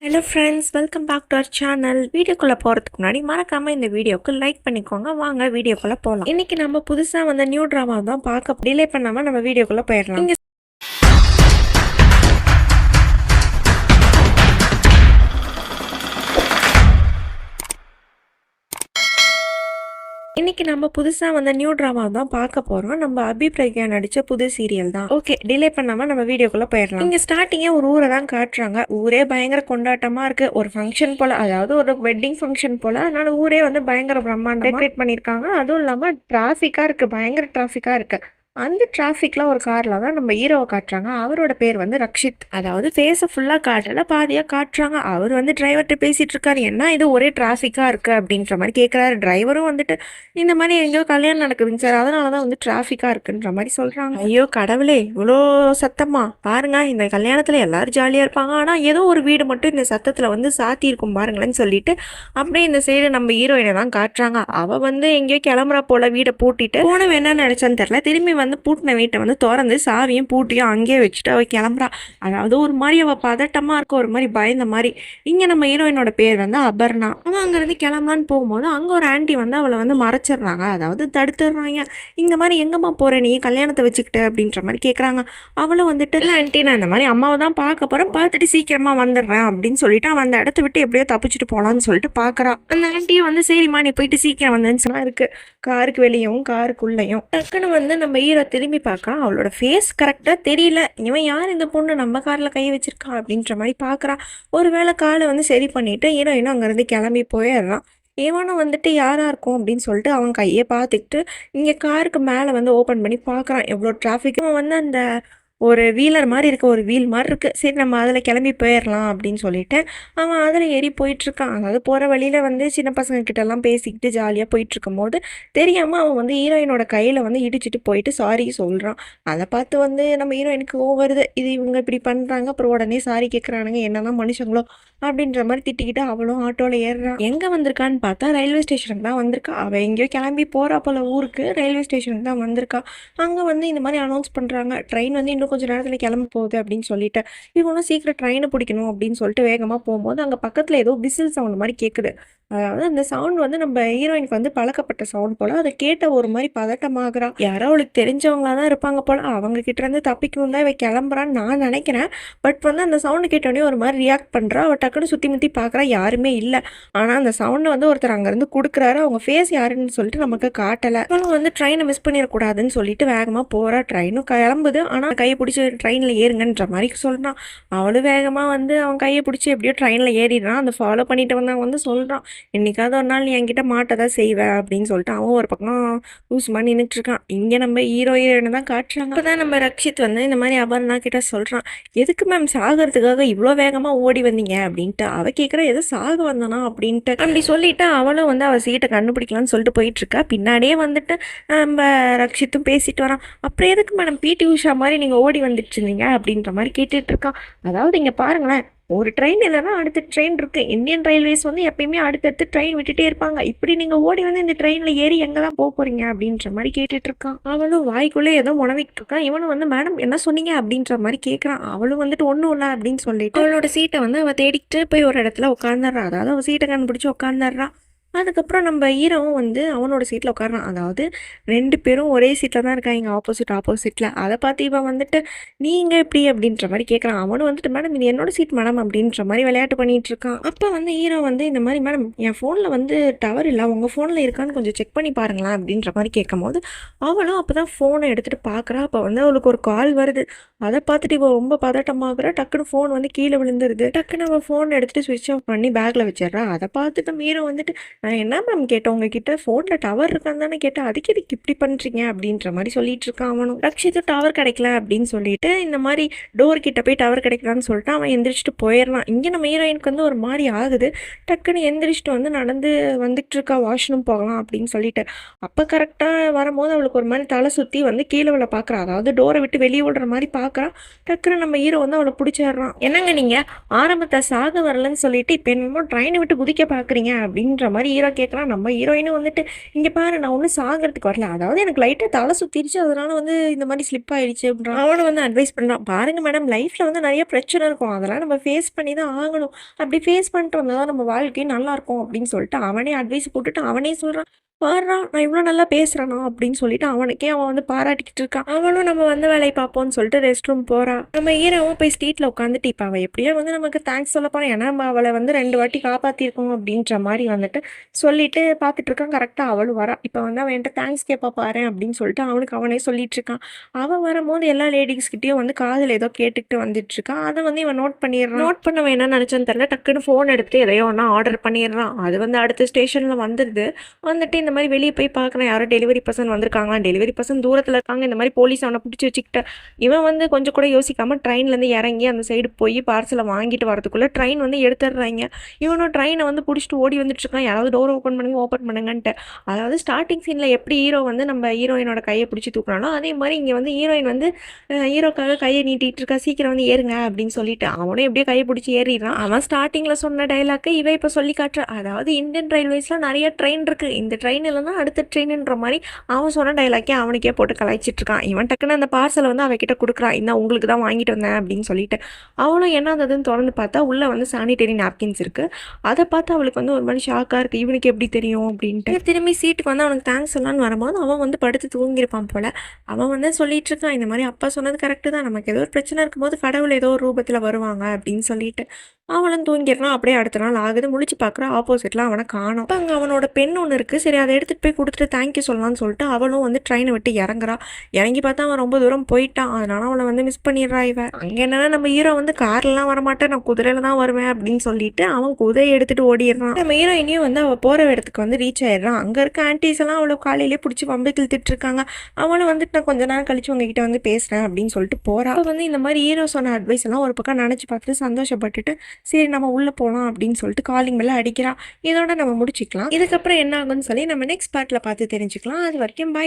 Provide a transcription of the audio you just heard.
Hello friends, welcome back to our channel. வீடியோக்குள்ளே போகிறதுக்கு முன்னாடி மறக்காமல் இந்த வீடியோக்கு லைக் பண்ணிக்கோங்க. வாங்க வீடியோக்குள்ளே போகலாம். இன்றைக்கி நம்ம புதுசாக வந்த நியூ ட்ராமா தான் பார்க்க டிலே பண்ணாமல் நம்ம வீடியோக்குள்ளே போயிடலாம். இங்கே இன்னைக்கு நம்ம புதுசாக வந்த நியூ ட்ராமா தான் பார்க்க போகிறோம். நம்ம அபிப்ரக்யா நடித்த புது சீரியல் தான். ஓகே, டிலே பண்ணாமல் நம்ம வீடியோக்குள்ளே போயிடலாம். இங்கே ஸ்டார்டிங்கே ஒரு ஊரை தான் காட்டுறாங்க. ஊரே பயங்கர கொண்டாட்டமாக இருக்குது. ஒரு ஃபங்க்ஷன் போல், அதாவது ஒரு வெட்டிங் ஃபங்க்ஷன் போல். அதனால ஊரே வந்து பயங்கர பிரம்மாண்டம் டெக்கரேட் பண்ணியிருக்காங்க. அதுவும் இல்லாமல் டிராஃபிக்காக இருக்குது, பயங்கர டிராஃபிக்காக இருக்குது. அந்த டிராஃபிக்ல ஒரு கார்ல தான் நம்ம ஹீரோவை காட்டுறாங்க. அவரோட பேர் வந்து ரக்ஷித். அதாவது ஃபேஸை ஃபுல்லாக காட்டல, பாதியாக காட்டுறாங்க. அவர் வந்து டிரைவர்கிட்ட பேசிட்டு இருக்காரு. என்ன இது ஒரே டிராஃபிக்காக இருக்கு அப்படின்ற மாதிரி கேட்குறாரு. டிரைவரும் வந்துட்டு இந்த மாதிரி எங்கேயோ கல்யாணம் நடக்குதுங்க சார், அதனால தான் வந்து டிராஃபிக்காக இருக்குன்ற மாதிரி சொல்கிறாங்க. ஐயோ கடவுளே, இவ்வளோ சத்தமா பாருங்க. இந்த கல்யாணத்தில் எல்லாரும் ஜாலியாக இருப்பாங்க, ஆனால் ஏதோ ஒரு வீடு மட்டும் இந்த சத்தத்தில் வந்து சாத்தி இருக்கும் பாருங்களேன்னு சொல்லிட்டு அப்படியே இந்த சைடு நம்ம ஹீரோயினை தான் காட்டுறாங்க. அவள் வந்து எங்கேயோ கிளம்புறா போல, வீடை பூட்டிட்டு போன என்ன நினைச்சான்னு தெரியல. திரும்பி வந்து பூட்டின வீட்டை வந்து திறந்து சாவியும் பூட்டியும் அங்கேயே வச்சுட்டு அவள் கிளம்புறா. அதாவது ஒரு மாதிரி அவள் பதட்டமாக இருக்க, ஒரு மாதிரி பயந்த மாதிரி. இங்கே நம்ம ஹீரோயினோட பேர் வந்து அபர்ணா. அவன் அங்கேருந்து கிளம்பலான்னு போகும்போது அங்கே ஒரு ஆண்டி வந்து அவளை வந்து மறைச்சிடுறாங்க, அதாவது தடுத்துடுறாங்க. இந்த மாதிரி எங்கம்மா போகிற நீ கல்யாணத்தை வச்சுக்கிட்டு அப்படின்ற மாதிரி கேட்குறாங்க. அவளும் வந்துட்டு ஆண்டி நான் இந்த மாதிரி அம்மாவை தான் பார்க்க போகிறேன், பார்த்துட்டு சீக்கிரமாக வந்துடுறேன் அப்படின்னு சொல்லிட்டு அவன் அந்த இடத்த விட்டு எப்படியோ தப்பிச்சுட்டு போகலான்னு சொல்லிட்டு பார்க்குறா. அந்த ஆண்டியும் வந்து சரிம்மா நீ போயிட்டு சீக்கிரம் வந்தேன்னு சொன்னா இருக்கு. காருக்கு வெளியும் காருக்குள்ளேயும் டக்குன்னு வந்து நம்ம ஹீரோ திரும்பி பார்க்குறான். அவளோட ஃபேஸ் கரெக்டாக தெரியல. இவன் யார் இந்த பொண்ணு நம்ம காரில் கை வச்சிருக்கா அப்படின்ற மாதிரி பார்க்குறான். ஒரு வேளை காலை வந்து சரி பண்ணிவிட்டு ஹீரோயினும் அங்கேருந்து கிளம்பி போயிடுறான். இவனும் வந்துட்டு யாராக இருக்கும் அப்படின்னு சொல்லிட்டு அவன் கையை பார்த்துக்கிட்டு இங்கே காருக்கு மேலே வந்து ஓப்பன் பண்ணி பார்க்குறான். எவ்வளோ டிராஃபிக். அவன் வந்து அந்த ஒரு வீலர் மாதிரி இருக்க, ஒரு வீல் மாதிரி இருக்குது. சரி நம்ம அதில் கிளம்பி போயிடலாம் அப்படின்னு சொல்லிட்டு அவன் அதில் ஏறி போயிட்டுருக்கான். அதாவது போகிற வழியில் வந்து சின்ன பசங்க கிட்டலாம் பேசிக்கிட்டு ஜாலியாக போயிட்டுருக்கும் போது தெரியாமல் அவன் வந்து ஹீரோயினோட கையில் வந்து இடிச்சிட்டு போயிட்டு சாரி சொல்கிறான். அதை பார்த்து வந்து நம்ம ஹீரோயினுக்கு வருது, இது இவங்க இப்படி பண்ணுறாங்க, அப்புறம் உடனே சாரி கேட்குறானுங்க, என்னதான் மனுஷங்களோ அப்படின்ற மாதிரி திட்டிக்கிட்டு அவளும் ஆட்டோவில் ஏறுறான். எங்கே வந்திருக்கான்னு பார்த்தா ரயில்வே ஸ்டேஷனுக்கு தான் வந்திருக்கா. அவள் எங்கேயோ கிளம்பி போகிறா போல ஊருக்கு, ரயில்வே ஸ்டேஷனுக்கு தான் வந்திருக்கா. அங்கே வந்து இந்த மாதிரி அனௌன்ஸ் பண்ணுறாங்க, ட்ரெயின் வந்து இன்னும் கொஞ்சம் நேரத்தில் கிளம்ப போகுது அப்படின்னு சொல்லிட்டு. இவனும் சீக்கிரம் ட்ரெயினை பிடிக்கணும் அப்படின்னு சொல்லிட்டு வேகமாக போகும்போது அங்கே பக்கத்தில் ஏதோ விசில் சவுண்ட் மாதிரி கேட்குது. அதாவது அந்த சவுண்ட் வந்து நம்ம ஹீரோயினுக்கு வந்து பழக்கப்பட்ட சவுண்ட் போல். அதை கேட்ட ஒரு மாதிரி பதட்டமாகறா. யாரோ அவளுக்கு தெரிஞ்சவங்களா தான் இருப்பாங்க போல். அவங்க கிட்ட இருந்து தப்பிக்கணும் தான் இவ கிளம்புறான்னு நான் நினைக்கிறேன். பட் வந்து அந்த சவுண்டு கேட்டோடனே ஒரு மாதிரி ரியாக்ட் பண்ணுறா. அவள் டக்குன்னு சுற்றி முற்றி பார்க்குறா, யாருமே இல்லை. ஆனால் அந்த சவுண்டை வந்து ஒருத்தர் அங்கேருந்து கொடுக்குறாரு. அவங்க ஃபேஸ் யாருன்னு சொல்லிட்டு நமக்கு காட்டலை. அவளும் வந்து ட்ரெயினை மிஸ் பண்ணிடக்கூடாதுன்னு சொல்லிட்டு வேகமாக போகிறா. ட்ரெயினும் கிளம்புது, ஆனால் கையை பிடிச்சி ட்ரெயினில் ஏறுங்கன்ற மாதிரி சொல்கிறான். அவளும் வேகமாக வந்து அவன் கையை பிடிச்சி எப்படியோ ட்ரெயினில் ஏறிடுறான். அந்த ஃபாலோ பண்ணிட்டு வந்தவன் வந்து சொல்கிறான், என்னைக்காவது ஒரு நாள் நீ என்கிட்ட மாட்டதான் செய்வேன் அப்படின்னு சொல்லிட்டு அவன் ஒரு பக்கம் லூசுமா நின்றுட்டு இருக்கான். இங்கே நம்ம ஹீரோயினை தான் காட்டுறாங்க. அப்போதான் நம்ம ரக்ஷித் வந்து இந்த மாதிரி அபர்ணா கிட்ட சொல்கிறான், எதுக்கு மேம் சாகிறதுக்காக இவ்வளோ வேகமாக ஓடி வந்தீங்க அப்படின்ட்டு. அவள் கேட்குற எதோ சாக வந்தானா அப்படின்ட்டு. அப்படி சொல்லிட்டு அவளும் வந்து அவள் சீட்டை கண்டுபிடிக்கலான்னு சொல்லிட்டு போயிட்டு இருக்கா. பின்னாடியே வந்துட்டு நம்ம ரக்ஷித்தும் பேசிட்டு வரான். அப்புறம் எதுக்கு மேடம் பிடி உஷா மாதிரி நீங்கள் ஓடி வந்துட்டு இருந்தீங்க அப்படின்ற மாதிரி கேட்டுட்டு இருக்கான். அதாவது இங்கே பாருங்களேன், ஒரு ட்ரெயின் இல்லைன்னா அடுத்த ட்ரெயின் இருக்கு. இந்தியன் ரயில்வேஸ் வந்து எப்பயுமே அடுத்தடுத்து ட்ரெயின் விட்டுட்டே இருப்பாங்க. இப்படி நீங்க ஓடி வந்து இந்த ட்ரெயின்ல ஏறி எங்க தான் போக போறீங்க அப்படின்ற மாதிரி கேட்டுட்டு இருக்கான். அவளும் வாய்க்குள்ளே ஏதோ உணவிட்டு இருக்கான். இவனும் வந்து மேடம் என்ன சொன்னீங்க அப்படின்ற மாதிரி கேட்கறான். அவளும் வந்துட்டு ஒன்றும் இல்லை அப்படின்னு சொல்லிட்டு அவளோட சீட்டை வந்து அவள் தேடிக்கிட்டு போய் ஒரு இடத்துல உட்காந்துடுறா. அதாவது அவள் சீட்டை கண்டுபிடிச்சி உட்காந்துடுறா. அதுக்கப்புறம் நம்ம ஹீரோவும் வந்து அவனோட சீட்டில் உட்காரான். அதாவது 2 பேரும் ஒரே சீட்டில் தான் இருக்காங்க, ஆப்போசிட்டில். அதை பார்த்து இவன் வந்துட்டு நீங்கள் எப்படி அப்படின்ற மாதிரி கேட்குறான். அவனும் வந்துட்டு மேடம் இது என்னோட சீட் மேடம் அப்படின்ற மாதிரி விளையாட்டு பண்ணிகிட்டு இருக்கான். அப்போ வந்து ஹீரோ வந்து இந்த மாதிரி மேடம் என் ஃபோனில் வந்து டவர் இல்லை, உங்கள் ஃபோனில் இருக்கான்னு கொஞ்சம் செக் பண்ணி பாருங்களேன் அப்படின்ற மாதிரி கேட்கும் போது அவளும் அப்போ தான் ஃபோனை எடுத்துகிட்டு பார்க்குறா. அப்போ வந்து அவளுக்கு ஒரு கால் வருது. அதை பார்த்துட்டு இவள் ரொம்ப பதட்டமாகறா. டக்குன்னு ஃபோன் வந்து கீழே விழுந்துருது. டக்குன்னு அவள் ஃபோன் எடுத்துகிட்டு சுவிட்ச் ஆஃப் பண்ணி பேக்கில் வச்சிடறா. அதை பார்த்துட்டு ஹீரோ வந்துட்டு நான் என்ன மேம் கேட்டேன், உங்ககிட்ட ஃபோனில் டவர் இருக்கான்னு தானே கேட்டேன், அதுக்கு எதுக்கு இப்படி பண்ணுறீங்க அப்படின்ற மாதிரி சொல்லிட்டு இருக்கான். அவனும் ரக்ஷித்து டவர் கிடைக்கல அப்படின்னு சொல்லிட்டு இந்த மாதிரி டோர் கிட்ட போய் டவர் கிடைக்கலான்னு சொல்லிட்டு அவன் எந்திரிச்சிட்டு போயிடலாம். இங்கே நம்ம ஹீரோயினுக்கு வந்து ஒரு மாதிரி ஆகுது. டக்குன்னு எந்திரிச்சிட்டு வந்து நடந்து வந்துட்டு இருக்கா, வாஷ்ரூம் போகலாம் அப்படின்னு சொல்லிட்டு. அப்போ கரெக்டாக வரும்போது அவளுக்கு ஒரு மாதிரி தலை சுற்றி வந்து கீழே விழ பார்க்குறா. அதாவது டோரை விட்டு வெளியே விடுற மாதிரி பார்க்குறான். டக்குன்னு நம்ம ஹீரோ வந்து அவளை பிடிச்சிடுறான். என்னங்க நீங்கள் ஆரம்பத்தை சாக வரலன்னு சொல்லிட்டு இப்போ என்னமோ ட்ரெயினை விட்டு குதிக்க பார்க்குறீங்க அப்படின்ற மாதிரி மாதிரி ஹீரோ கேட்குறான். நம்ம ஹீரோயினும் வந்துட்டு, "இங்க பாரு நான் ஒண்ணும் சாகறதுக்கு வரல. அதாவது எனக்கு லைட்டா தலை சுத்திருச்சு. அதனால வந்து இந்த மாதிரி ஸ்லிப் ஆயிடுச்சு" அப்படின்றான். அவனும் வந்து அட்வைஸ் பண்றான். "பாருங்க மேடம், லைஃப்ல வந்து நெறைய பிரச்சனை இருக்கும். அதெல்லாம் நம்ம ஃபேஸ் பண்ணி தான் ஆகணும். அப்படி ஃபேஸ் பண்ணிட்டு வந்தா தான் நம்ம வாழ்க்கை நல்லாருக்கும்" அப்படின்னு சொல்லிட்டு அவனே அட்வைஸ் போட்டுட்டு அவனே சொல்றான். "பார்றா நான் இவ்ளோ நல்லா பேசுறேனா" அப்படின்னு சொல்லிட்டு அவனுக்கே அவன் வந்து பாராட்டிக்கிட்டு இருக்கான். அவனும் நம்ம வந்த வேலைய பார்ப்போம்ன்னு சொல்லிட்டு ரெஸ்ட் ரூம் போறான். நம்ம ஹீரோவும் போய் ஸ்ட்ரீட்ல உட்காந்துட்டு, இப்ப அவ எப்படியோ வந்து நமக்கு தேங்க்ஸ் சொல்லப் போறா. ஏன்னா நம்ம அவள வந்து 2 வாட்டி காப்பாத்தியிருக்கோம் அப்படின்ற மாரி வந்துட்டு சொல்லிட்டு பார்த்துட்டு இருக்கான். கரெக்ட்டா அவளும் வரா. இப்ப வந்து அவன் என்ட்ட தேங்க்ஸ் கேட்பா பாரேன் அப்படின்னு சொல்லிட்டு அவனுக்கு அவனே சொல்லிட்டு இருக்கான். அவ வரும்போது எல்லா லேடீஸ் கிட்டயும் வந்து காதுல ஏதோ கேட்டுக்கிட்டு வந்துட்டு இருக்கா. அத வந்து இவன் நோட் பண்ணிடுறான். நோட் பண்ணவன் என்ன நினைச்சான்னு தெரியல. டக்குன்னு ஃபோன் எடுத்து எதையோ ஒண்ணா ஆர்டர் பண்ணிடுறான். அது வந்து அடுத்த ஸ்டேஷன்ல வந்துடுது. வந்துட்டு இந்த மாதிரி வெளிய போய் பார்க்குறான். யாரோ டெலிவரி பர்சன் வந்திருக்காங்களாம். டெலிவரி பர்சன் தூரத்துல இருக்காங்க. இந்த மாதிரி போலீஸ் அவன புடிச்சு வச்சுக்கிட்டு இவன் வந்து கொஞ்சம் கூட யோசிக்காம ட்ரெயின்லேருந்து இறங்கி அந்த சைடு போய் பார்சலை வாங்கிட்டு வரதுக்குள்ள ட்ரெயின் வந்து எடுத்துடுறாங்க. இவனும் ட்ரெயினை வந்து பிடிச்சிட்டு ஓடி வந்துட்டு இருக்கான். யாராவது டோர் ஓப்பன் பண்ணுங்க, ஓப்பன் பண்ணுங்கன்ட்டு. அதாவது ஸ்டார்டிங் சீனில் எப்படி ஹீரோ வந்து நம்ம ஹீரோயினோட கையை பிடிச்சி தூக்குறானோ அதே மாதிரி இங்கே வந்து ஹீரோயின் வந்து ஹீரோக்காக கையை நீட்டிட்டு இருக்கா. சீக்கிரம் வந்து ஏறுங்க அப்படின்னு சொல்லிட்டு அவனும் எப்படியோ கையை பிடிச்சி ஏறிடுறான். அவன் ஸ்டார்டிங்கில் சொன்ன டைலாக்கை இவ இப்போ சொல்லி காட்டுற. அதாவது இந்தியன் ரயில்வேஸில் நிறைய ட்ரெயின் இருக்கு. இந்த ட்ரெயின் இல்லைன்னா அடுத்த ட்ரெயின்ன்ற மாதிரி அவன் சொன்ன டைலாக்கே அவனுக்கே போட்டு கலாய்ச்சிட்டு இருக்கான். இவன் டக்குன்னு அந்த பார்சலை வந்து அவகிட்ட கொடுக்குறான். இந்த உங்களுக்கு தான் வாங்கிட்டு வந்தேன் அப்படின்னு சொல்லிட்டு அவளும் என்னதுன்னு திறந்து பார்த்தா உள்ள வந்து சானிடரி நாப்கின்ஸ் இருக்கு. அதை பார்த்து அவளுக்கு வந்து ஒரு மாதிரி ஷாக்காக இருக்கு. இவனுக்கு எப்படி தெரியும் அப்படின்ட்டு திரும்பி சீட்டுக்கு வந்து அவனுக்கு தேங்க்ஸ் சொல்லலான்னு வரும்போது அவன் வந்து படுத்து தூங்கியிருப்பான் போல. அவன் வந்து சொல்லிட்டு இருக்கான், இந்த மாதிரி அப்பா சொன்னது கரெக்டு தான், நமக்கு ஏதோ ஒரு பிரச்சனை இருக்கும்போது கடவுள் ஏதோ ஒரு ரூபத்தில் வருவாங்க அப்படின்னு சொல்லிட்டு அவனும் தூங்கிடுறான். அப்படியே அடுத்த நாள் ஆகுது. முழிச்சு பார்க்குற ஆப்போசிட்ல அவனை காணோம். அப்போ அங்கே அவனோட பெண் ஒன்று இருக்குது. சரி அதை எடுத்துகிட்டு போய் கொடுத்துட்டு தேங்க்யூ சொல்லலாம்னு சொல்லிட்டு அவளும் வந்து ட்ரெயினை விட்டு இறங்குறா. இறங்கி பார்த்தா அவன் ரொம்ப தூரம் போயிட்டான். அதனால அவனை வந்து மிஸ் பண்ணிடுறா இவன். அங்கே என்னன்னா நம்ம ஹீரோ வந்து கார்லாம் வரமாட்டேன், நான் குதிரையில தான் வருவேன் அப்படின்னு சொல்லிட்டு அவன் குதிரையை எடுத்துட்டு ஓடிடுறான். நம்ம ஹீரோயினையும் வந்து அவள் போகிற இடத்துக்கு வந்து ரீச் ஆயிடுறான். அங்கே இருக்க ஆன்டிஸ் எல்லாம் அவளை காலையிலேயே பிடிச்சி வம்பு கிழித்துட்டு இருக்காங்க. அவனும் வந்துட்டு நான் கொஞ்ச நேரம் கழிச்சு உங்ககிட்ட வந்து பேசுகிறேன் அப்படின்னு சொல்லிட்டு போகிறா. அப்போ வந்து இந்த மாதிரி ஹீரோ சொன்ன அட்வைஸ் எல்லாம் ஒரு பக்கம் நினச்சி பார்த்துட்டு சந்தோஷப்பட்டுட்டு சரி நம்ம உள்ளே போகலாம் அப்படின்னு சொல்லிட்டு காலிங் பெல்ல அடிக்கிறான். இதோட நம்ம முடிச்சுக்கலாம். இதுக்கப்புறம் என்ன ஆகும்னு சொல்லி நம்ம நெக்ஸ்ட் பார்ட்டில் பார்த்து தெரிஞ்சுக்கலாம். அது வரைக்கும் பை.